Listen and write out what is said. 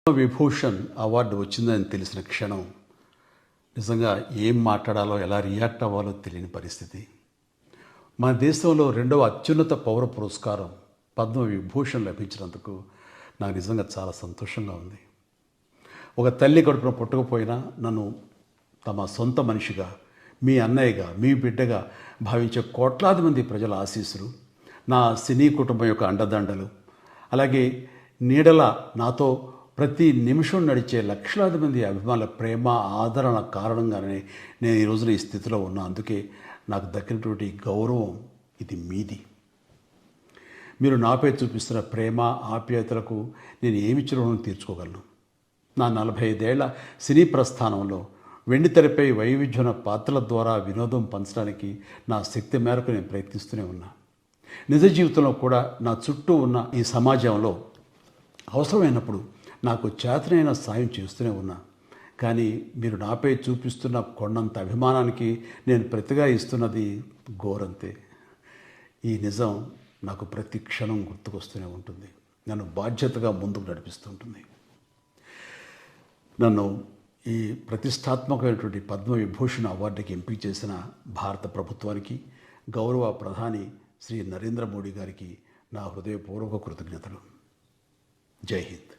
Vibhushan award వచ్చిందని తెలిసిన క్షణం నిజంగా ఏం మాట్లాడాలో ఎలా రియాక్ట్ అవ్వాలో తెలియని పరిస్థితి. మన దేశంలో రెండవ అత్యున్నత పౌర పురస్కారం పద్మవిభూషణ్ లభించినందుకు నాకు నిజంగా చాలా సంతోషంగా ఉంది. ఒక తల్లి కడుపున పుట్టకపోయినా నన్ను తమ సొంత మనిషిగా, మీ అన్నయ్యగా, మీ బిడ్డగా భావించే కోట్లాది మంది ప్రజల ఆశీస్సులు, నా సినీ కుటుంబం యొక్క అండదండలు, అలాగే నీడల నాతో ప్రతి నిమిషం నడిచే లక్షలాది మంది అభిమానుల ప్రేమ, ఆదరణ కారణంగానే నేను ఈ రోజున ఈ స్థితిలో ఉన్నా. అందుకే నాకు దక్కినటువంటి గౌరవం ఇది మీది. మీరు నాపై చూపిస్తున్న ప్రేమ, ఆప్యాయతలకు నేను ఏమి రుణం తీర్చుకోగలను? నా 45 ఏళ్ల సినీ ప్రస్థానంలో వెండితెరపై వైవిధ్యమైన పాత్రల ద్వారా వినోదం పంచడానికి నా శక్తి మేరకు నేను ప్రయత్నిస్తూనే ఉన్నా. నిజ జీవితంలో కూడా నా చుట్టూ ఉన్న ఈ సమాజంలో అవసరమైనప్పుడు నాకు చేతనైన సాయం చేస్తూనే ఉన్నా. కానీ మీరు నాపై చూపిస్తున్న కొండంత అభిమానానికి నేను ప్రతిగా ఇస్తున్నది గోరంతే. ఈ నిజం నాకు ప్రతి క్షణం గుర్తుకొస్తూనే ఉంటుంది, నన్ను బాధ్యతగా ముందుకు నడిపిస్తుంటుంది. నన్ను ఈ ప్రతిష్టాత్మకమైనటువంటి పద్మవిభూషణ్ అవార్డుకి ఎంపిక చేసిన భారత ప్రభుత్వానికి, గౌరవ ప్రధాని శ్రీ నరేంద్ర మోడీ గారికి నా హృదయపూర్వక కృతజ్ఞతలు. జై హింద్.